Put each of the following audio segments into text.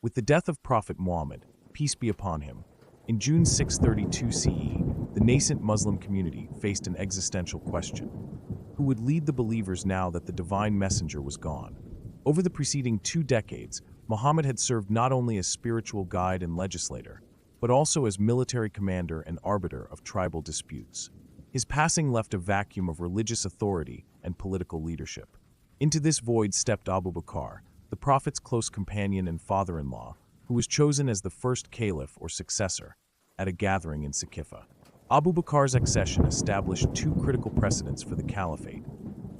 With the death of Prophet Muhammad, peace be upon him, in June 632 CE, the nascent Muslim community faced an existential question. Who would lead the believers now that the divine messenger was gone? Over the preceding 2 decades, Muhammad had served not only as spiritual guide and legislator, but also as military commander and arbiter of tribal disputes. His passing left a vacuum of religious authority and political leadership. Into this void stepped Abū Bakr, the Prophet's close companion and father-in-law, who was chosen as the first caliph or successor at a gathering in Saqifa. Abū Bakr's accession established 2 critical precedents for the Caliphate.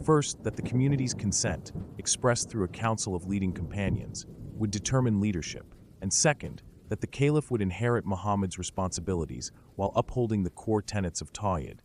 First, that the community's consent, expressed through a council of leading companions, would determine leadership, and second, that the caliph would inherit Muhammad's responsibilities while upholding the core tenets of Tawhid,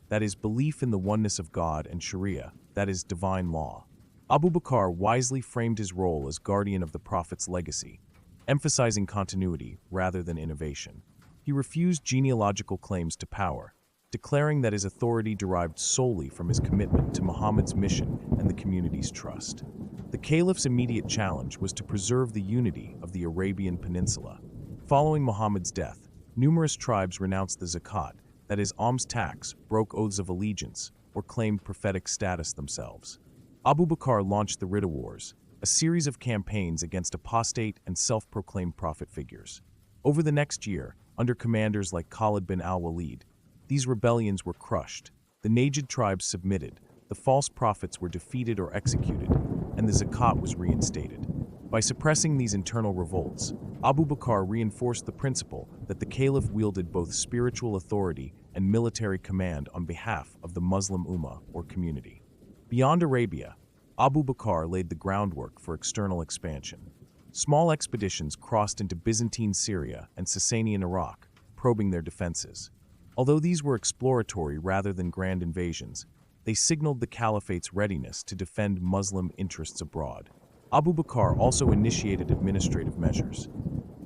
that is, belief in the oneness of God, and Sharia, that is, divine law. Abū Bakr wisely framed his role as guardian of the Prophet's legacy, emphasizing continuity rather than innovation. He refused genealogical claims to power, declaring that his authority derived solely from his commitment to Muhammad's mission and the community's trust. The caliph's immediate challenge was to preserve the unity of the Arabian Peninsula. Following Muhammad's death, numerous tribes renounced the zakat, that is, alms tax, broke oaths of allegiance, or claimed prophetic status themselves. Abū Bakr launched the Ridda Wars, a series of campaigns against apostate and self-proclaimed prophet figures. Over the next year, under commanders like Khalid bin al-Walid, these rebellions were crushed, the Najd tribes submitted, the false prophets were defeated or executed, and the zakat was reinstated. By suppressing these internal revolts, Abū Bakr reinforced the principle that the caliph wielded both spiritual authority and military command on behalf of the Muslim Ummah or community. Beyond Arabia, Abū Bakr laid the groundwork for external expansion. Small expeditions crossed into Byzantine Syria and Sasanian Iraq, probing their defenses. Although these were exploratory rather than grand invasions, they signaled the Caliphate's readiness to defend Muslim interests abroad. Abū Bakr also initiated administrative measures.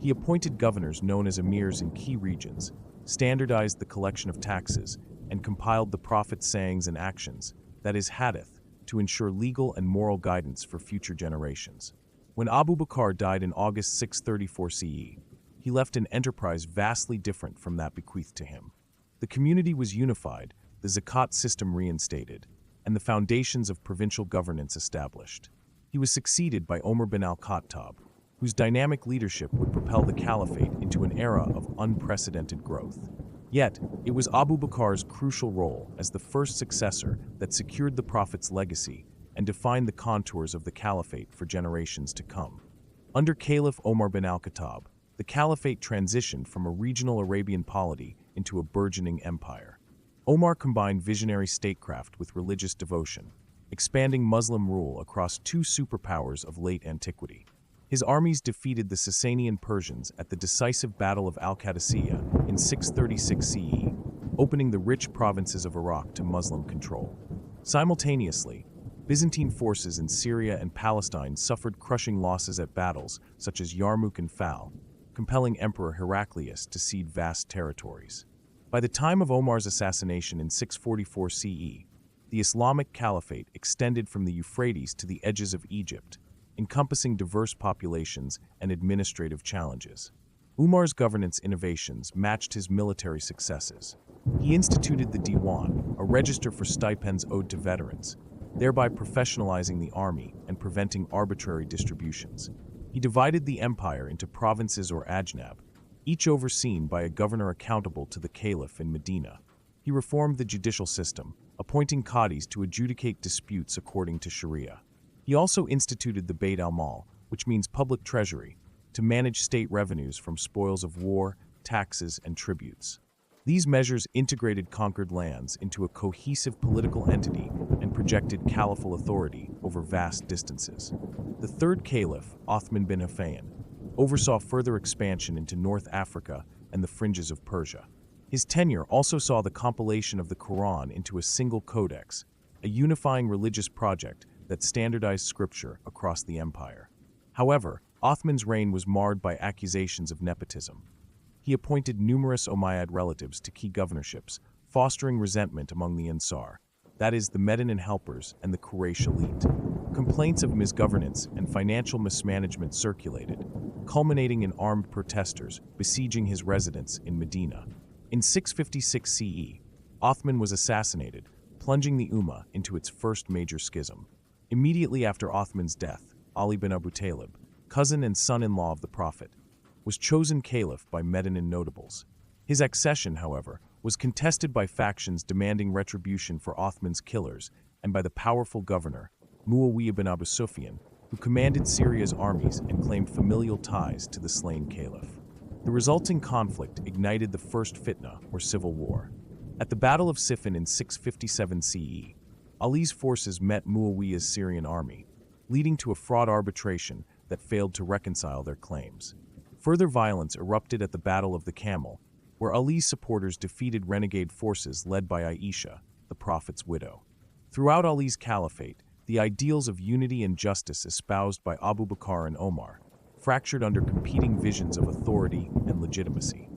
He appointed governors known as emirs in key regions, standardized the collection of taxes, and compiled the Prophet's sayings and actions, that is, hadith, to ensure legal and moral guidance for future generations. When Abū Bakr died in August 634 CE, he left an enterprise vastly different from that bequeathed to him. The community was unified, the zakat system reinstated, and the foundations of provincial governance established. He was succeeded by Umar bin al-Khattab, whose dynamic leadership would propel the Caliphate into an era of unprecedented growth. Yet, it was Abū Bakr's crucial role as the first successor that secured the Prophet's legacy and defined the contours of the Caliphate for generations to come. Under Caliph Umar bin al-Khattab, the Caliphate transitioned from a regional Arabian polity into a burgeoning empire. Omar combined visionary statecraft with religious devotion, expanding Muslim rule across 2 superpowers of late antiquity. His armies defeated the Sasanian Persians at the decisive Battle of al-Qadisiyah in 636 CE, opening the rich provinces of Iraq to Muslim control. Simultaneously, Byzantine forces in Syria and Palestine suffered crushing losses at battles such as Yarmouk and Fal, compelling Emperor Heraclius to cede vast territories. By the time of Omar's assassination in 644 CE, the Islamic Caliphate extended from the Euphrates to the edges of Egypt, encompassing diverse populations and administrative challenges. Umar's governance innovations matched his military successes. He instituted the Diwan, a register for stipends owed to veterans, thereby professionalizing the army and preventing arbitrary distributions. He divided the empire into provinces or ajnab, each overseen by a governor accountable to the caliph in Medina. He reformed the judicial system, appointing qadis to adjudicate disputes according to Sharia. He also instituted the Bayt al-Mal, which means public treasury, to manage state revenues from spoils of war, taxes, and tributes. These measures integrated conquered lands into a cohesive political entity and projected caliphal authority over vast distances. The third caliph, Othman bin Affan, oversaw further expansion into North Africa and the fringes of Persia. His tenure also saw the compilation of the Quran into a single codex, a unifying religious project that standardized scripture across the empire. However, Othman's reign was marred by accusations of nepotism. He appointed numerous Umayyad relatives to key governorships, fostering resentment among the Ansar. that is, the Medinan helpers and the Quraysh elite. Complaints of misgovernance and financial mismanagement circulated, culminating in armed protesters besieging his residence in Medina. In 656 CE, Othman was assassinated, plunging the Ummah into its first major schism. Immediately after Othman's death, Ali bin Abu Talib, cousin and son-in-law of the Prophet, was chosen caliph by Medinan notables. His accession, however, was contested by factions demanding retribution for Othman's killers and by the powerful governor, Muʿāwiya bin Abu Sufyan, who commanded Syria's armies and claimed familial ties to the slain caliph. The resulting conflict ignited the first fitna, or civil war. At the Battle of Siffin in 657 CE, Ali's forces met Muawiyah's Syrian army, leading to a fraud arbitration that failed to reconcile their claims. Further violence erupted at the Battle of the Camel, where Ali's supporters defeated renegade forces led by Aisha, the Prophet's widow. Throughout Ali's caliphate, the ideals of unity and justice espoused by Abū Bakr and Omar fractured under competing visions of authority and legitimacy.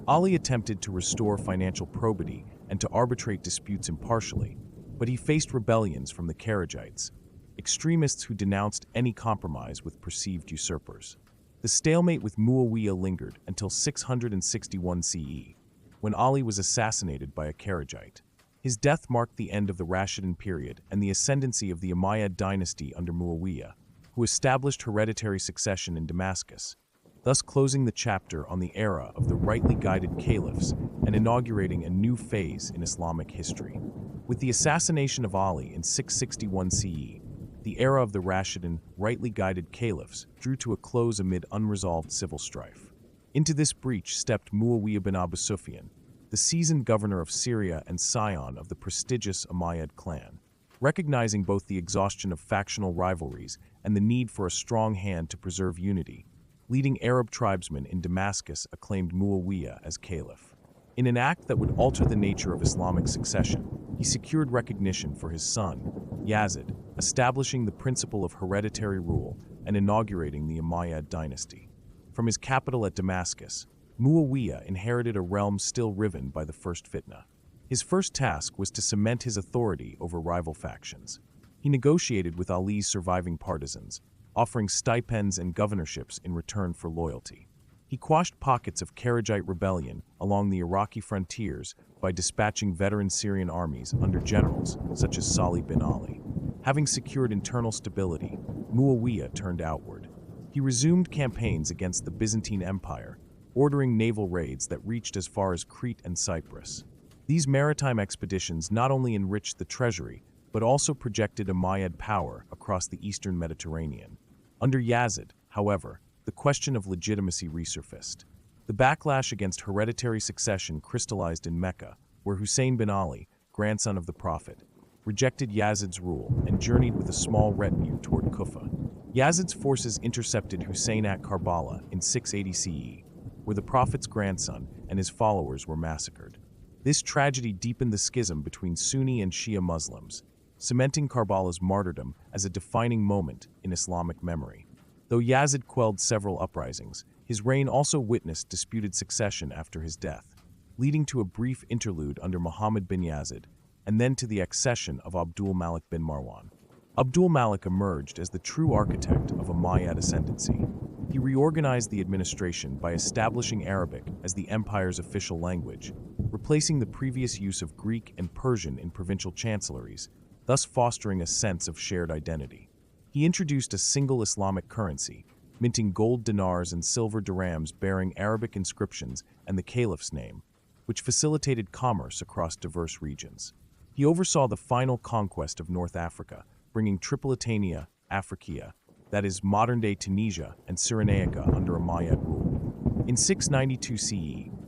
Ali attempted to restore financial probity and to arbitrate disputes impartially, but he faced rebellions from the Kharijites, extremists who denounced any compromise with perceived usurpers. The stalemate with Muawiyah lingered until 661 CE, when Ali was assassinated by a Kharijite. His death marked the end of the Rashidun period and the ascendancy of the Umayyad dynasty under Muawiyah, who established hereditary succession in Damascus, thus closing the chapter on the era of the rightly guided caliphs and inaugurating a new phase in Islamic history. With the assassination of Ali in 661 CE, the era of the Rashidun, rightly guided caliphs drew to a close amid unresolved civil strife. Into this breach stepped Muawiyah bin Abu Sufyan, the seasoned governor of Syria and scion of the prestigious Umayyad clan. Recognizing both the exhaustion of factional rivalries and the need for a strong hand to preserve unity, leading Arab tribesmen in Damascus acclaimed Muawiyah as caliph. In an act that would alter the nature of Islamic succession, he secured recognition for his son, Yazid, establishing the principle of hereditary rule and inaugurating the Umayyad dynasty. From his capital at Damascus, Muawiyah inherited a realm still riven by the first fitna. His first task was to cement his authority over rival factions. He negotiated with Ali's surviving partisans, offering stipends and governorships in return for loyalty. He quashed pockets of Kharijite rebellion along the Iraqi frontiers by dispatching veteran Syrian armies under generals such as Salih bin Ali. Having secured internal stability, Muawiyah turned outward. He resumed campaigns against the Byzantine Empire, ordering naval raids that reached as far as Crete and Cyprus. These maritime expeditions not only enriched the treasury, but also projected Umayyad power across the eastern Mediterranean. Under Yazid, however, the question of legitimacy resurfaced. The backlash against hereditary succession crystallized in Mecca, where Hussein bin Ali, grandson of the Prophet, rejected Yazid's rule and journeyed with a small retinue toward Kufa. Yazid's forces intercepted Hussein at Karbala in 680 CE, where the Prophet's grandson and his followers were massacred. This tragedy deepened the schism between Sunni and Shia Muslims, cementing Karbala's martyrdom as a defining moment in Islamic memory. Though Yazid quelled several uprisings, his reign also witnessed disputed succession after his death, leading to a brief interlude under Muhammad bin Yazid, and then to the accession of Abdul Malik bin Marwan. Abdul Malik emerged as the true architect of Umayyad ascendancy. He reorganized the administration by establishing Arabic as the empire's official language, replacing the previous use of Greek and Persian in provincial chancelleries, thus fostering a sense of shared identity. He introduced a single Islamic currency, minting gold dinars and silver dirhams bearing Arabic inscriptions and the caliph's name, which facilitated commerce across diverse regions. He oversaw the final conquest of North Africa, bringing Tripolitania, Africa, that is, modern-day Tunisia and Cyrenaica under Umayyad rule. In 692 CE,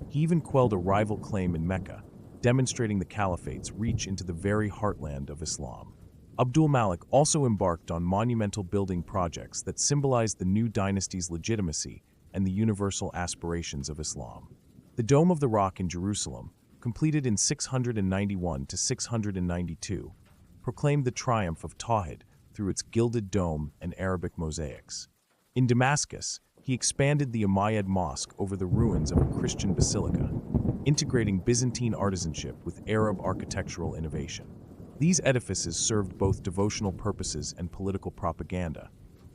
he even quelled a rival claim in Mecca, demonstrating the Caliphate's reach into the very heartland of Islam. Abdul Malik also embarked on monumental building projects that symbolized the new dynasty's legitimacy and the universal aspirations of Islam. The Dome of the Rock in Jerusalem, completed in 691 to 692, proclaimed the triumph of Tawhid through its gilded dome and Arabic mosaics. In Damascus, he expanded the Umayyad mosque over the ruins of a Christian basilica, integrating Byzantine artisanship with Arab architectural innovation. These edifices served both devotional purposes and political propaganda,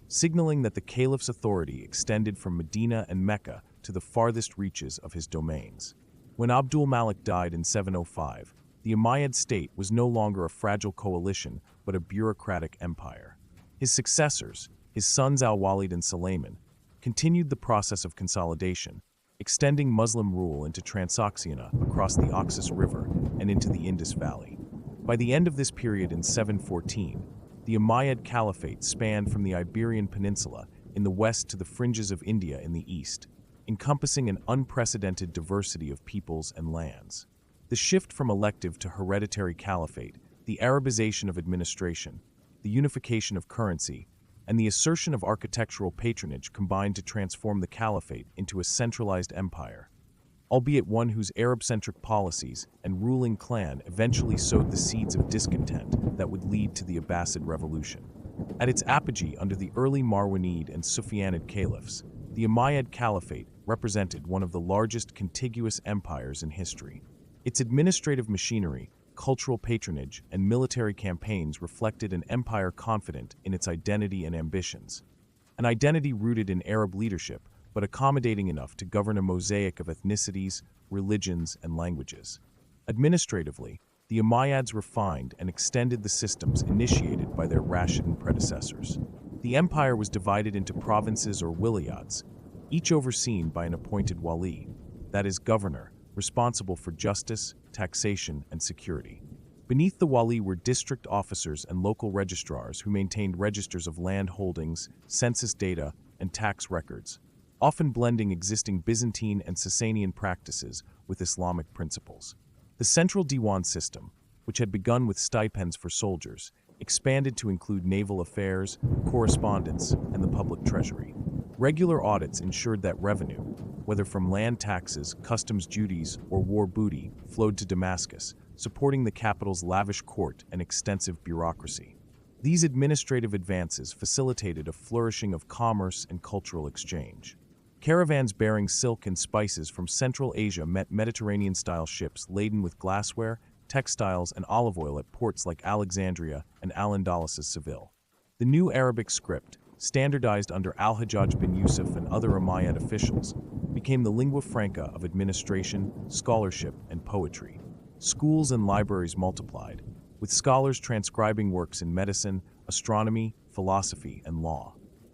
signaling that the caliph's authority extended from Medina and Mecca to the farthest reaches of his domains. When Abdul Malik died in 705, the Umayyad state was no longer a fragile coalition but a bureaucratic empire. His successors, his sons al-Walid and Sulayman, continued the process of consolidation, extending Muslim rule into Transoxiana across the Oxus River and into the Indus Valley. By the end of this period in 714, the Umayyad Caliphate spanned from the Iberian Peninsula in the west to the fringes of India in the east, encompassing an unprecedented diversity of peoples and lands. The shift from elective to hereditary caliphate, the Arabization of administration, the unification of currency, and the assertion of architectural patronage combined to transform the caliphate into a centralized empire, albeit one whose Arab-centric policies and ruling clan eventually sowed the seeds of discontent that would lead to the Abbasid revolution. At its apogee under the early Marwanid and Sufyanid caliphs, the Umayyad Caliphate represented one of the largest contiguous empires in history. Its administrative machinery, cultural patronage, and military campaigns reflected an empire confident in its identity and ambitions. An identity rooted in Arab leadership, but accommodating enough to govern a mosaic of ethnicities, religions, and languages. Administratively, the Umayyads refined and extended the systems initiated by their Rashidun predecessors. The empire was divided into provinces or wilayads, each overseen by an appointed wali, that is, governor, responsible for justice, taxation, and security. Beneath the wali were district officers and local registrars who maintained registers of land holdings, census data, and tax records, often blending existing Byzantine and Sasanian practices with Islamic principles. The central diwan system, which had begun with stipends for soldiers, expanded to include naval affairs, correspondence, and the public treasury. Regular audits ensured that revenue, whether from land taxes, customs duties, or war booty, flowed to Damascus, supporting the capital's lavish court and extensive bureaucracy. These administrative advances facilitated a flourishing of commerce and cultural exchange. Caravans bearing silk and spices from Central Asia met Mediterranean-style ships laden with glassware, textiles, and olive oil at ports like Alexandria and Al-Andalus' Seville. The new Arabic script, standardized under al-Hajjaj bin Yusuf and other Umayyad officials, became the lingua franca of administration, scholarship, and poetry. Schools and libraries multiplied, with scholars transcribing works in medicine, astronomy, philosophy, and law.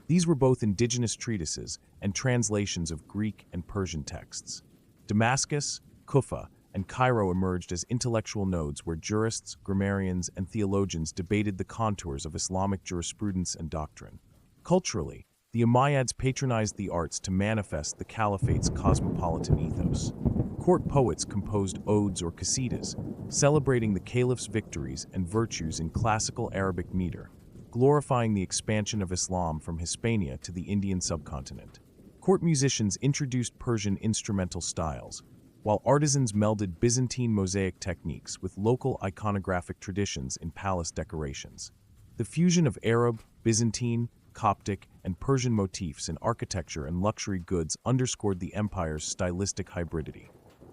These were both indigenous treatises and translations of Greek and Persian texts. Damascus, Kufa, and Cairo emerged as intellectual nodes where jurists, grammarians, and theologians debated the contours of Islamic jurisprudence and doctrine. Culturally, the Umayyads patronized the arts to manifest the Caliphate's cosmopolitan ethos. Court poets composed odes or qasidas, celebrating the caliph's victories and virtues in classical Arabic meter, glorifying the expansion of Islam from Hispania to the Indian subcontinent. Court musicians introduced Persian instrumental styles, while artisans melded Byzantine mosaic techniques with local iconographic traditions in palace decorations. The fusion of Arab, Byzantine, Coptic, and Persian motifs in architecture and luxury goods underscored the empire's stylistic hybridity.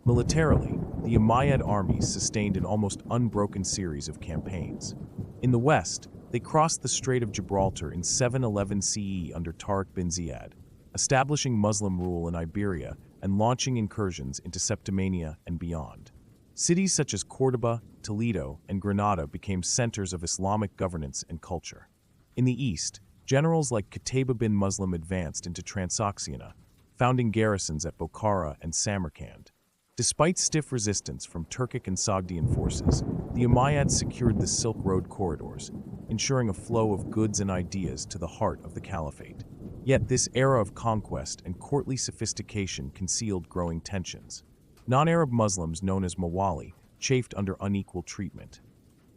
Militarily, the Umayyad armies sustained an almost unbroken series of campaigns. In the west, they crossed the Strait of Gibraltar in 711 CE under Tariq bin Ziyad, establishing Muslim rule in Iberia and launching incursions into Septimania and beyond. Cities such as Córdoba, Toledo, and Granada became centers of Islamic governance and culture. In the east, generals like Qutayba bin Muslim advanced into Transoxiana, founding garrisons at Bokhara and Samarkand. Despite stiff resistance from Turkic and Sogdian forces, the Umayyads secured the Silk Road corridors, ensuring a flow of goods and ideas to the heart of the Caliphate. Yet this era of conquest and courtly sophistication concealed growing tensions. Non-Arab Muslims known as Mawali chafed under unequal treatment.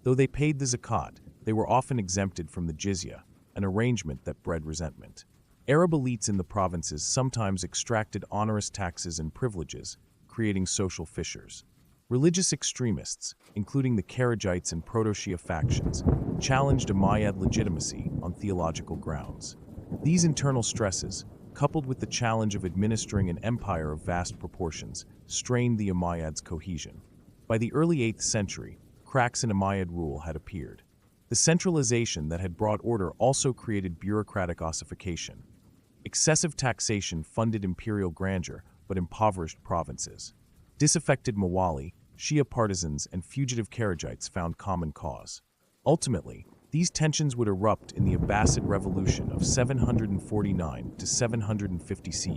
Though they paid the zakat, they were often exempted from the jizya, an arrangement that bred resentment. Arab elites in the provinces sometimes extracted onerous taxes and privileges, creating social fissures. Religious extremists, including the Kharijites and Proto-Shia factions, challenged Umayyad legitimacy on theological grounds. These internal stresses, coupled with the challenge of administering an empire of vast proportions, strained the Umayyads' cohesion. By the early 8th century, cracks in Umayyad rule had appeared. The centralization that had brought order also created bureaucratic ossification. Excessive taxation funded imperial grandeur but impoverished provinces. Disaffected Mawali, Shia partisans, and fugitive Kharijites found common cause. Ultimately, these tensions would erupt in the Abbasid Revolution of 749 to 750 CE,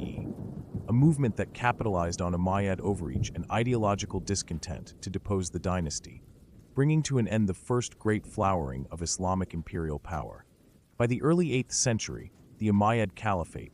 a movement that capitalized on Umayyad overreach and ideological discontent to depose the dynasty, bringing to an end the first great flowering of Islamic imperial power. By the early 8th century, the Umayyad Caliphate,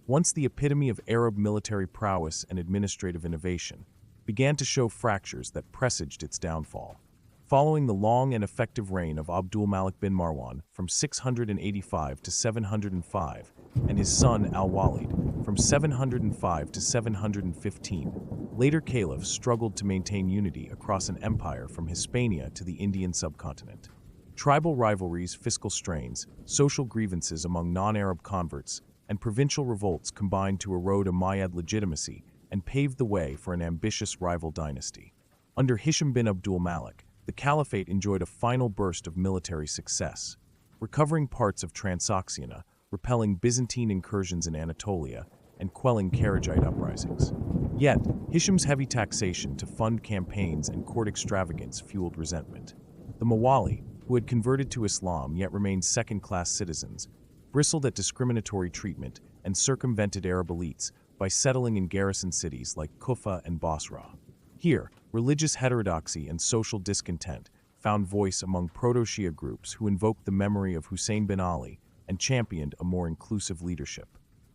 once the epitome of Arab military prowess and administrative innovation, began to show fractures that presaged its downfall. Following the long and effective reign of Abdul Malik bin Marwan from 685 to 705 and his son al-Walid from 705 to 715, later caliphs struggled to maintain unity across an empire from Hispania to the Indian subcontinent. Tribal rivalries, fiscal strains, social grievances among non-Arab converts, and provincial revolts combined to erode Umayyad legitimacy and paved the way for an ambitious rival dynasty. Under Hisham bin Abdul Malik, the Caliphate enjoyed a final burst of military success, recovering parts of Transoxiana, repelling Byzantine incursions in Anatolia, and quelling Kharijite uprisings. Yet, Hisham's heavy taxation to fund campaigns and court extravagance fueled resentment. The Mawali, who had converted to Islam yet remained second-class citizens, bristled at discriminatory treatment and circumvented Arab elites by settling in garrison cities like Kufa and Basra. Here, religious heterodoxy and social discontent found voice among proto-Shia groups who invoked the memory of Hussein bin Ali and championed a more inclusive leadership.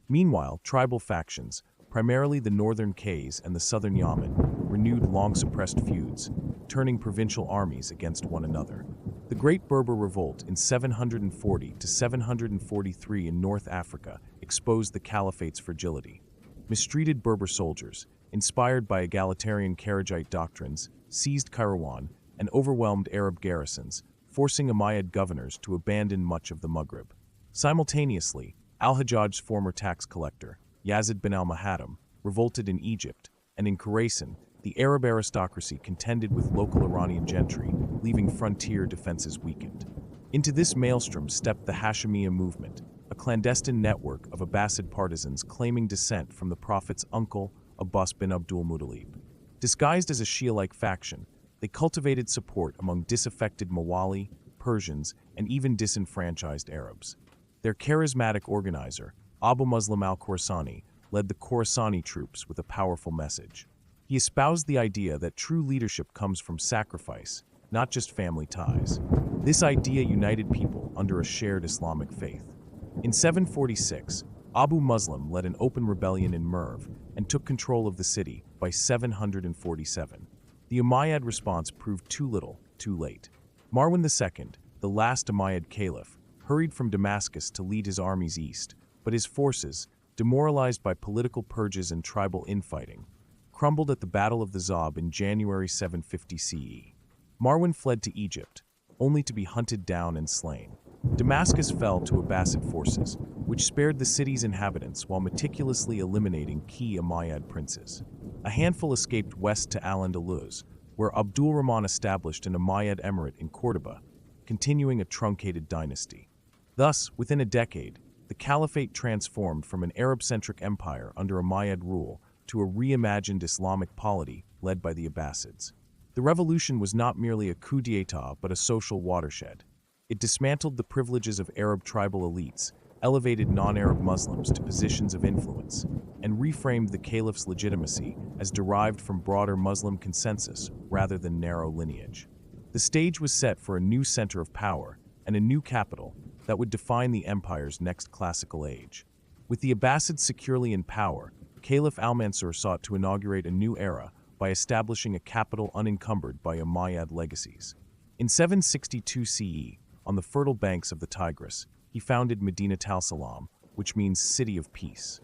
Meanwhile, tribal factions, primarily the northern Qays and the southern Yemen, renewed long-suppressed feuds, turning provincial armies against one another. The Great Berber Revolt in 740 to 743 in North Africa exposed the Caliphate's fragility. Mistreated Berber soldiers, inspired by egalitarian Kharijite doctrines, seized Kairouan and overwhelmed Arab garrisons, forcing Umayyad governors to abandon much of the Maghreb. Simultaneously, al-Hajjaj's former tax collector, Yazid bin al-Muhaddam, revolted in Egypt, and in Khorasan, the Arab aristocracy contended with local Iranian gentry, leaving frontier defenses weakened. Into this maelstrom stepped the Hashemiyya movement, a clandestine network of Abbasid partisans claiming descent from the Prophet's uncle, Abbas bin Abdul Muttalib. Disguised as a Shia-like faction, they cultivated support among disaffected Mawali, Persians, and even disenfranchised Arabs. Their charismatic organizer, Abu Muslim al-Khorasani, led the Khorasani troops with a powerful message. He espoused the idea that true leadership comes from sacrifice, not just family ties. This idea united people under a shared Islamic faith. In 746, Abu Muslim led an open rebellion in Merv and took control of the city by 747. The Umayyad response proved too little, too late. Marwan II, the last Umayyad caliph, hurried from Damascus to lead his armies east, but his forces, demoralized by political purges and tribal infighting, crumbled at the Battle of the Zab in January 750 CE. Marwan fled to Egypt, only to be hunted down and slain. Damascus fell to Abbasid forces, which spared the city's inhabitants while meticulously eliminating key Umayyad princes. A handful escaped west to Al-Andalus, where Abdul Rahman established an Umayyad emirate in Córdoba, continuing a truncated dynasty. Thus, within a decade, the Caliphate transformed from an Arab-centric empire under Umayyad rule to a reimagined Islamic polity led by the Abbasids. The revolution was not merely a coup d'etat but a social watershed. It dismantled the privileges of Arab tribal elites, elevated non-Arab Muslims to positions of influence, and reframed the caliph's legitimacy as derived from broader Muslim consensus rather than narrow lineage. The stage was set for a new center of power and a new capital that would define the empire's next classical age. With the Abbasids securely in power, Caliph al-Mansur sought to inaugurate a new era by establishing a capital unencumbered by Umayyad legacies. In 762 CE, on the fertile banks of the Tigris, he founded Medinat al-Salam, which means City of Peace.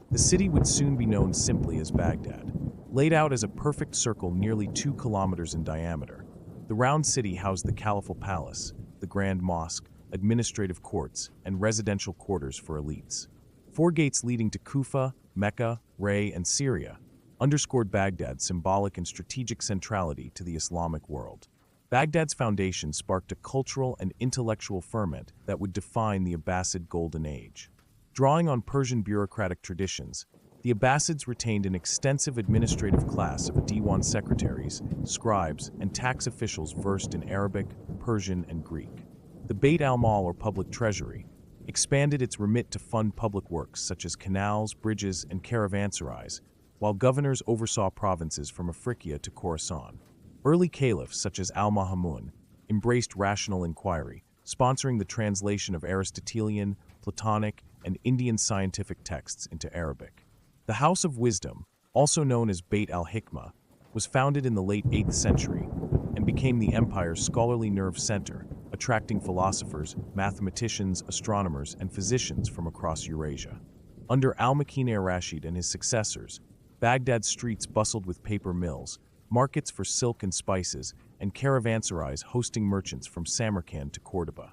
The city would soon be known simply as Baghdad. Laid out as a perfect circle nearly 2 kilometers in diameter, the round city housed the Caliphal Palace, the Grand Mosque, administrative courts, and residential quarters for elites. 4 gates leading to Kufa, Mecca, Ray, and Syria underscored Baghdad's symbolic and strategic centrality to the Islamic world. Baghdad's foundation sparked a cultural and intellectual ferment that would define the Abbasid Golden Age. Drawing on Persian bureaucratic traditions, the Abbasids retained an extensive administrative class of diwan secretaries, scribes, and tax officials versed in Arabic, Persian, and Greek. The Bayt al-Mal, or public treasury, expanded its remit to fund public works such as canals, bridges, and caravanserais, while governors oversaw provinces from Africa to Khorasan. Early caliphs such as al-Ma'mun embraced rational inquiry, sponsoring the translation of Aristotelian, Platonic, and Indian scientific texts into Arabic. The House of Wisdom, also known as Bayt al-Hikmah, was founded in the late 8th century and became the empire's scholarly nerve center, attracting philosophers, mathematicians, astronomers, and physicians from across Eurasia. Under al-Makin ar-Rashid and his successors, Baghdad's streets bustled with paper mills, markets for silk and spices, and caravanserais hosting merchants from Samarkand to Cordoba.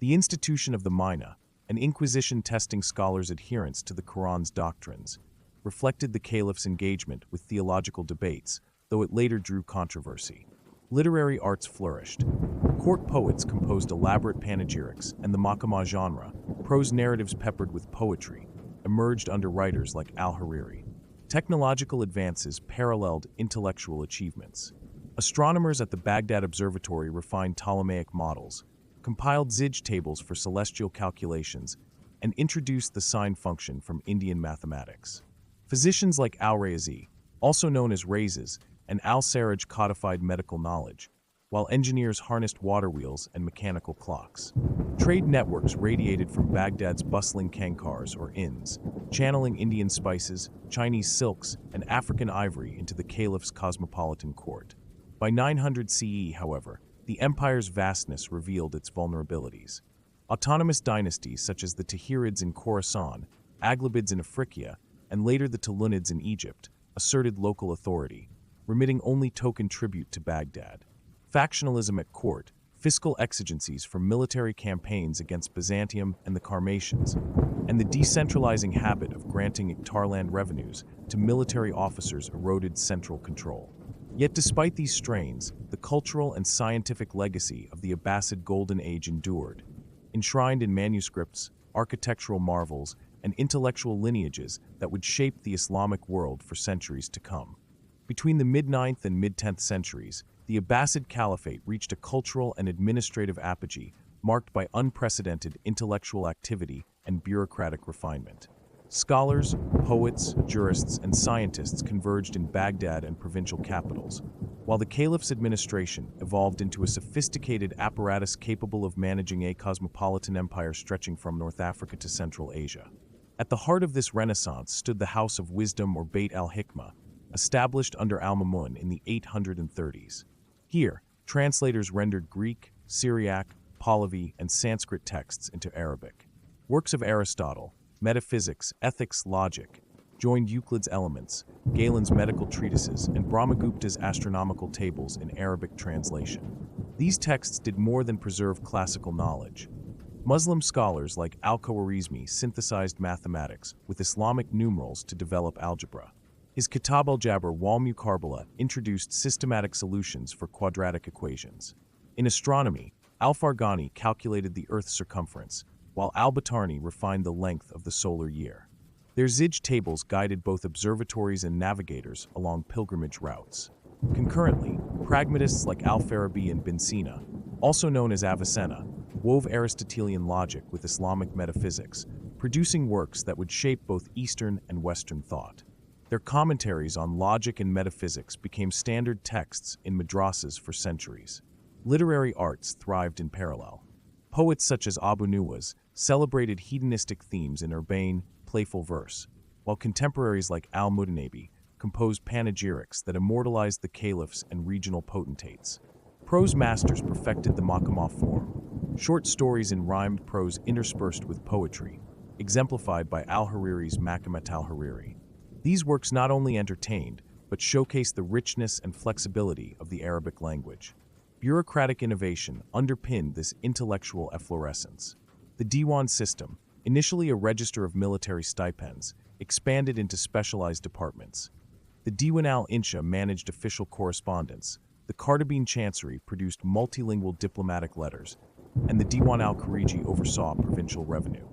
The institution of the Mina, an inquisition testing scholars' adherence to the Quran's doctrines, reflected the caliph's engagement with theological debates, though it later drew controversy. Literary arts flourished. Court poets composed elaborate panegyrics, and the Makama genre, prose narratives peppered with poetry, emerged under writers like al-Hariri. Technological advances paralleled intellectual achievements. Astronomers at the Baghdad Observatory refined Ptolemaic models, compiled Zij tables for celestial calculations, and introduced the sign function from Indian mathematics. Physicians like al-Razi, also known as Rhazes, and al-Sarraj codified medical knowledge, while engineers harnessed water wheels and mechanical clocks. Trade networks radiated from Baghdad's bustling khankars or inns, channeling Indian spices, Chinese silks, and African ivory into the caliph's cosmopolitan court. By 900 CE, however, the empire's vastness revealed its vulnerabilities. Autonomous dynasties such as the Tahirids in Khorasan, Aghlabids in Africa, and later the Tulunids in Egypt asserted local authority, remitting only token tribute to Baghdad. Factionalism at court, fiscal exigencies from military campaigns against Byzantium and the Sarmatians, and the decentralizing habit of granting Iktarland revenues to military officers eroded central control. Yet despite these strains, the cultural and scientific legacy of the Abbasid Golden Age endured, enshrined in manuscripts, architectural marvels, and intellectual lineages that would shape the Islamic world for centuries to come. Between the mid-9th and mid-10th centuries, the Abbasid Caliphate reached a cultural and administrative apogee marked by unprecedented intellectual activity and bureaucratic refinement. Scholars, poets, jurists, and scientists converged in Baghdad and provincial capitals, while the caliph's administration evolved into a sophisticated apparatus capable of managing a cosmopolitan empire stretching from North Africa to Central Asia. At the heart of this renaissance stood the House of Wisdom or Bayt al-Hikmah, established under al-Ma'mun in the 830s. Here, translators rendered Greek, Syriac, Pahlavi, and Sanskrit texts into Arabic. Works of Aristotle, metaphysics, ethics, logic, joined Euclid's Elements, Galen's medical treatises, and Brahmagupta's astronomical tables in Arabic translation. These texts did more than preserve classical knowledge. Muslim scholars like al-Khwarizmi synthesized mathematics with Islamic numerals to develop algebra. His Kitab al-Jabr wal Muqarbala introduced systematic solutions for quadratic equations. In astronomy, al-Farghani calculated the Earth's circumference, while al-Batarni refined the length of the solar year. Their Zij tables guided both observatories and navigators along pilgrimage routes. Concurrently, pragmatists like al-Farabi and Bin Sina, also known as Avicenna, wove Aristotelian logic with Islamic metaphysics, producing works that would shape both Eastern and Western thought. Their commentaries on logic and metaphysics became standard texts in madrasas for centuries. Literary arts thrived in parallel. Poets such as Abu Nuwas celebrated hedonistic themes in urbane, playful verse, while contemporaries like al-Mutanabi composed panegyrics that immortalized the caliphs and regional potentates. Prose masters perfected the Makama form, short stories in rhymed prose interspersed with poetry, exemplified by al-Hariri's Makamat al-Hariri. These works not only entertained, but showcased the richness and flexibility of the Arabic language. Bureaucratic innovation underpinned this intellectual efflorescence. The Diwan system, initially a register of military stipends, expanded into specialized departments. The Diwan al-Insha managed official correspondence, the Qardabin Chancery produced multilingual diplomatic letters, and the Diwan al-Khariji oversaw provincial revenue.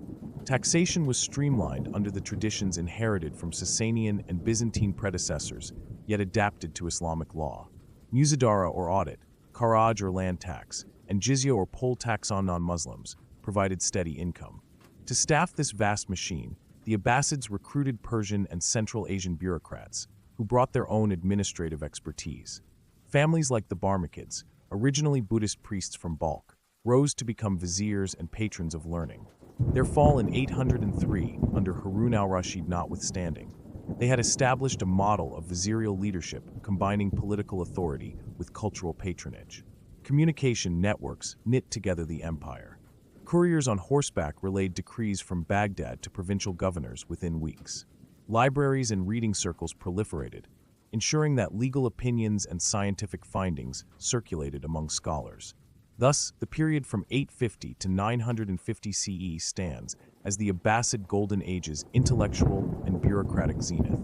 Taxation was streamlined under the traditions inherited from Sasanian and Byzantine predecessors, yet adapted to Islamic law. Muzadara or audit, kharaj or land tax, and jizya or poll tax on non-Muslims provided steady income. To staff this vast machine, the Abbasids recruited Persian and Central Asian bureaucrats, who brought their own administrative expertise. Families like the Barmakids, originally Buddhist priests from Balkh, rose to become viziers and patrons of learning. Their fall in 803, under Harun al-Rashid notwithstanding, they had established a model of vizierial leadership combining political authority with cultural patronage. Communication networks knit together the empire. Couriers on horseback relayed decrees from Baghdad to provincial governors within weeks. Libraries and reading circles proliferated, ensuring that legal opinions and scientific findings circulated among scholars. Thus, the period from 850 to 950 CE stands as the Abbasid Golden Age's intellectual and bureaucratic zenith.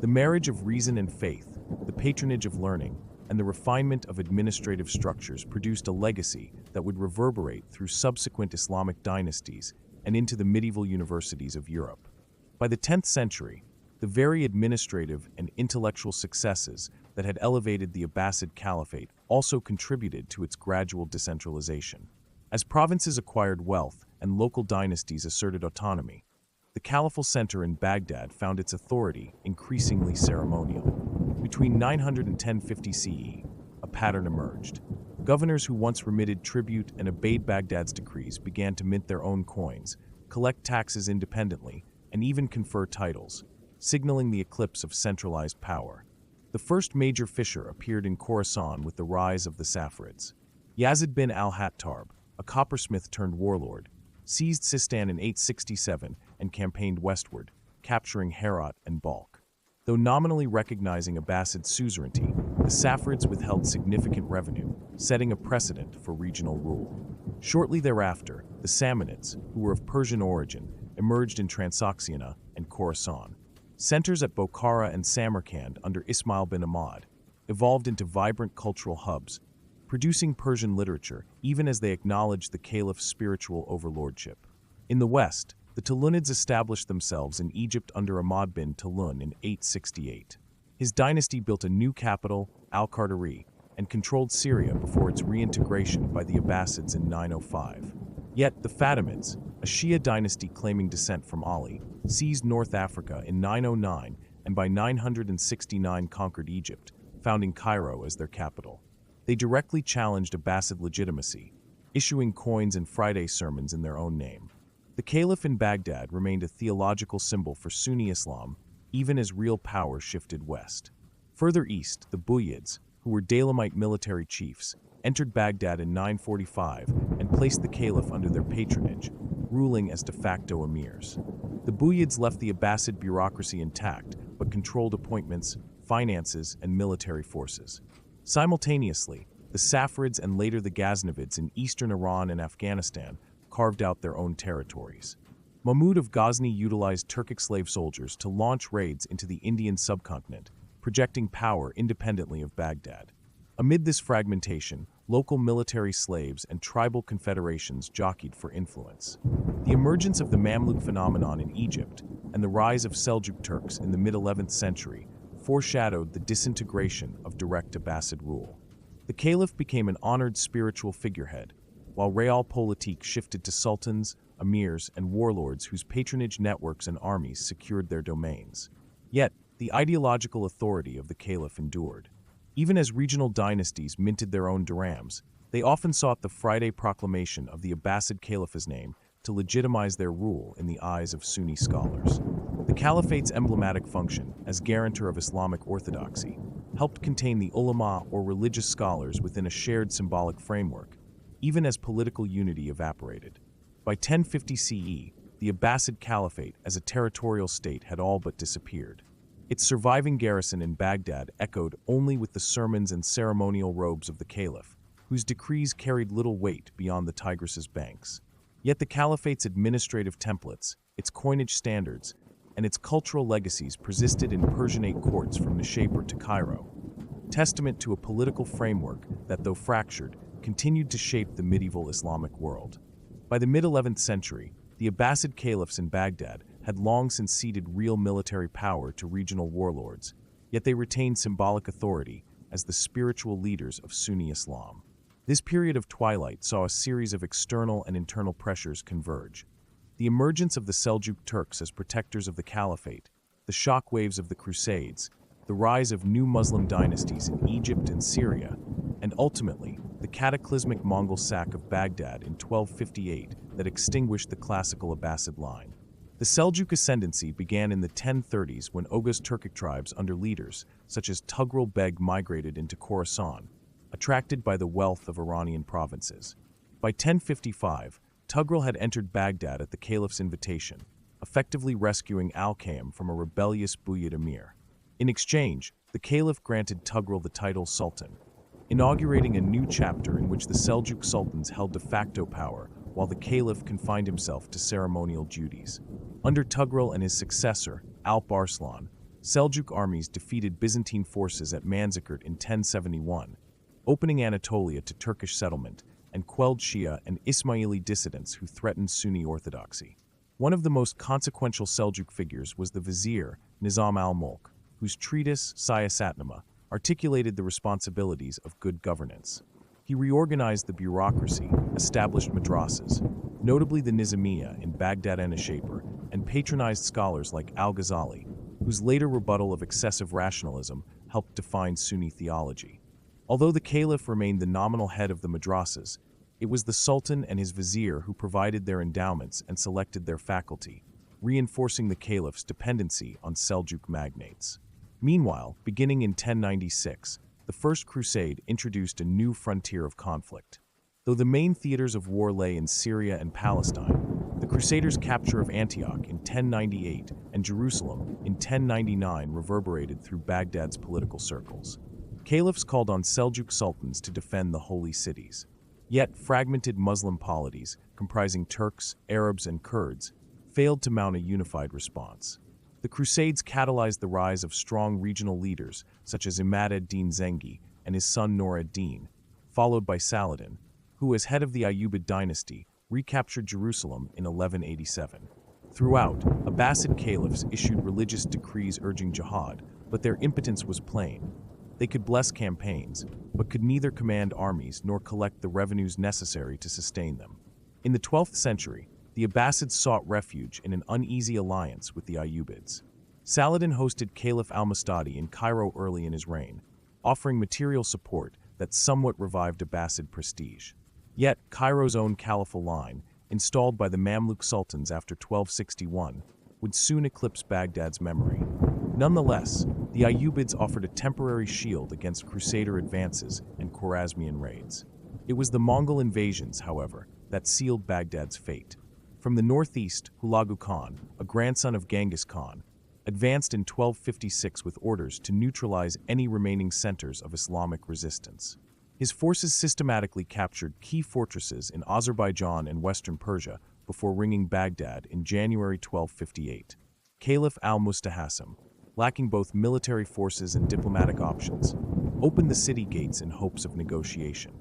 The marriage of reason and faith, the patronage of learning, and the refinement of administrative structures produced a legacy that would reverberate through subsequent Islamic dynasties and into the medieval universities of Europe. By the 10th century, the very administrative and intellectual successes that had elevated the Abbasid Caliphate also contributed to its gradual decentralization. As provinces acquired wealth and local dynasties asserted autonomy, the caliphal center in Baghdad found its authority increasingly ceremonial. Between 900 and 1050 CE, a pattern emerged. Governors who once remitted tribute and obeyed Baghdad's decrees began to mint their own coins, collect taxes independently, and even confer titles, signaling the eclipse of centralized power. The first major fissure appeared in Khorasan with the rise of the Saffarids. Yazid bin al-Hattab, a coppersmith turned warlord, seized Sistan in 867 and campaigned westward, capturing Herat and Balkh. Though nominally recognizing Abbasid suzerainty, the Saffarids withheld significant revenue, setting a precedent for regional rule. Shortly thereafter, the Samanids, who were of Persian origin, emerged in Transoxiana and Khorasan. Centers at Bokhara and Samarkand under Ismail bin Ahmad evolved into vibrant cultural hubs, producing Persian literature even as they acknowledged the caliph's spiritual overlordship. In the west, the Tulunids established themselves in Egypt under Ahmad bin Tulun in 868. His dynasty built a new capital, al-Qardari, and controlled Syria before its reintegration by the Abbasids in 905. Yet the Fatimids, a Shia dynasty claiming descent from Ali, seized North Africa in 909 and by 969 conquered Egypt, founding Cairo as their capital. They directly challenged Abbasid legitimacy, issuing coins and Friday sermons in their own name. The caliph in Baghdad remained a theological symbol for Sunni Islam, even as real power shifted west. Further east, the Umayyads, who were Dalamite military chiefs, entered Baghdad in 945 and placed the caliph under their patronage, ruling as de facto emirs. The Umayyads left the Abbasid bureaucracy intact, but controlled appointments, finances, and military forces. Simultaneously, the Saffarids and later the Ghaznavids in eastern Iran and Afghanistan carved out their own territories. Mahmud of Ghazni utilized Turkic slave soldiers to launch raids into the Indian subcontinent, projecting power independently of Baghdad. Amid this fragmentation, local military slaves and tribal confederations jockeyed for influence. The emergence of the Mamluk phenomenon in Egypt and the rise of Seljuk Turks in the mid-11th century foreshadowed the disintegration of direct Abbasid rule. The caliph became an honored spiritual figurehead, while realpolitik shifted to sultans, emirs, and warlords whose patronage networks and armies secured their domains. Yet, the ideological authority of the caliph endured. Even as regional dynasties minted their own dirhams, they often sought the Friday proclamation of the Abbasid Caliphate's name to legitimize their rule in the eyes of Sunni scholars. The Caliphate's emblematic function as guarantor of Islamic orthodoxy helped contain the ulama or religious scholars within a shared symbolic framework, even as political unity evaporated. By 1050 CE, the Abbasid Caliphate as a territorial state had all but disappeared. Its surviving garrison in Baghdad echoed only with the sermons and ceremonial robes of the caliph, whose decrees carried little weight beyond the Tigris's banks. Yet the caliphate's administrative templates, its coinage standards, and its cultural legacies persisted in Persianate courts from Nishapur to Cairo. testament to a political framework that, though fractured, continued to shape the medieval Islamic world. By the mid-11th century, the Abbasid Caliphs in Baghdad had long since ceded real military power to regional warlords, yet they retained symbolic authority as the spiritual leaders of Sunni Islam. This period of twilight saw a series of external and internal pressures converge. The emergence of the Seljuk Turks as protectors of the Caliphate, the shockwaves of the Crusades, the rise of new Muslim dynasties in Egypt and Syria, and ultimately, the cataclysmic Mongol sack of Baghdad in 1258 that extinguished the classical Abbasid line. The Seljuk ascendancy began in the 1030s when Oghuz Turkic tribes under leaders such as Tughril Beg migrated into Khorasan, attracted by the wealth of Iranian provinces. By 1055, Tughril had entered Baghdad at the caliph's invitation, effectively rescuing al-Qaim from a rebellious Buyyid emir. In exchange, the caliph granted Tughril the title Sultan, inaugurating a new chapter in which the Seljuk sultans held de facto power while the caliph confined himself to ceremonial duties. Under Tughril and his successor, Alp Arslan, Seljuk armies defeated Byzantine forces at Manzikert in 1071, opening Anatolia to Turkish settlement, and quelled Shia and Ismaili dissidents who threatened Sunni orthodoxy. One of the most consequential Seljuk figures was the vizier Nizam al-Mulk, whose treatise Siyasatnama articulated the responsibilities of good governance. He reorganized the bureaucracy, established madrasas, notably the Nizamiya in Baghdad and Nishapur, and patronized scholars like al-Ghazali, whose later rebuttal of excessive rationalism helped define Sunni theology. Although the caliph remained the nominal head of the madrasas, it was the sultan and his vizier who provided their endowments and selected their faculty, reinforcing the caliph's dependency on Seljuk magnates. Meanwhile, beginning in 1096, the First Crusade introduced a new frontier of conflict. Though the main theaters of war lay in Syria and Palestine, the Crusaders' capture of Antioch in 1098 and Jerusalem in 1099 reverberated through Baghdad's political circles. Caliphs called on Seljuk sultans to defend the holy cities. Yet fragmented Muslim polities, comprising Turks, Arabs, and Kurds, failed to mount a unified response. The Crusades catalyzed the rise of strong regional leaders such as Imad ad-Din Zengi and his son Nur ad-Din, followed by Saladin, who as head of the Ayyubid dynasty recaptured Jerusalem in 1187. Throughout, Abbasid caliphs issued religious decrees urging jihad, but their impotence was plain. They could bless campaigns, but could neither command armies nor collect the revenues necessary to sustain them. In the 12th century, the Abbasids sought refuge in an uneasy alliance with the Ayyubids. Saladin hosted Caliph al-Mustadi in Cairo early in his reign, offering material support that somewhat revived Abbasid prestige. Yet, Cairo's own caliphal line, installed by the Mamluk sultans after 1261, would soon eclipse Baghdad's memory. Nonetheless, the Ayyubids offered a temporary shield against Crusader advances and Khwarezmian raids. It was the Mongol invasions, however, that sealed Baghdad's fate. From the northeast, Hulagu Khan, a grandson of Genghis Khan, advanced in 1256 with orders to neutralize any remaining centers of Islamic resistance. His forces systematically captured key fortresses in Azerbaijan and western Persia before ringing Baghdad in January 1258. Caliph al-Mustahsim, lacking both military forces and diplomatic options, opened the city gates in hopes of negotiation.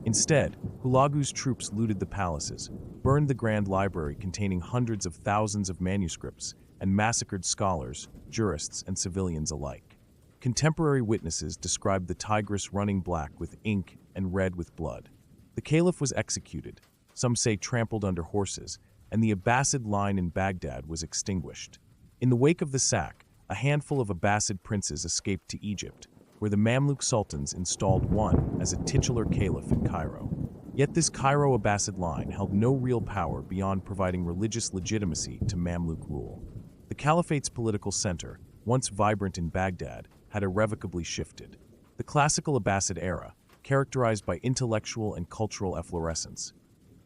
Instead, Hulagu's troops looted the palaces, burned the Grand Library containing hundreds of thousands of manuscripts, and massacred scholars, jurists, and civilians alike. Contemporary witnesses described the Tigris running black with ink and red with blood. The caliph was executed, some say trampled under horses, and the Abbasid line in Baghdad was extinguished. In the wake of the sack, a handful of Abbasid princes escaped to Egypt, where the Mamluk sultans installed one as a titular caliph in Cairo. Yet this Cairo Abbasid line held no real power beyond providing religious legitimacy to Mamluk rule. The Caliphate's political center, once vibrant in Baghdad, had irrevocably shifted. The classical Abbasid era, characterized by intellectual and cultural efflorescence,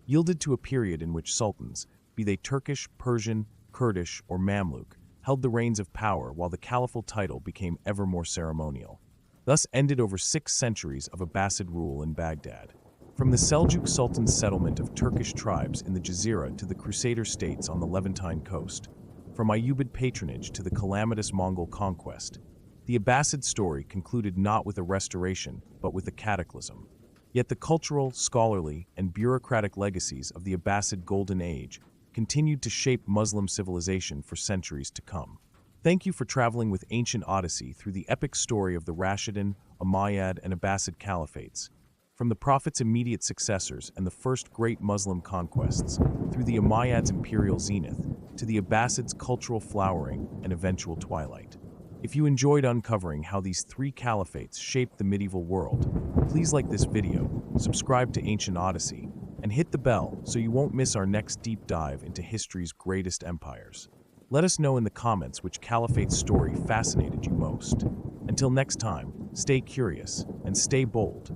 yielded to a period in which sultans, be they Turkish, Persian, Kurdish, or Mamluk, held the reins of power while the caliphal title became ever more ceremonial. Thus ended over 6 centuries of Abbasid rule in Baghdad. From the Seljuk Sultan's settlement of Turkish tribes in the Jazira to the Crusader states on the Levantine coast, from Ayyubid patronage to the calamitous Mongol conquest, The Abbasid story concluded not with a restoration, but with a cataclysm. Yet the cultural, scholarly, and bureaucratic legacies of the Abbasid Golden Age continued to shape Muslim civilization for centuries to come. Thank you for traveling with Ancient Odyssey through the epic story of the Rashidun, Umayyad, and Abbasid Caliphates. From the Prophet's immediate successors and the first great Muslim conquests, through the Umayyads' imperial zenith, to the Abbasids' cultural flowering and eventual twilight. If you enjoyed uncovering how these three caliphates shaped the medieval world, please like this video, subscribe to Ancient Odyssey, and hit the bell so you won't miss our next deep dive into history's greatest empires. Let us know in the comments which caliphate's story fascinated you most. Until next time, stay curious and stay bold.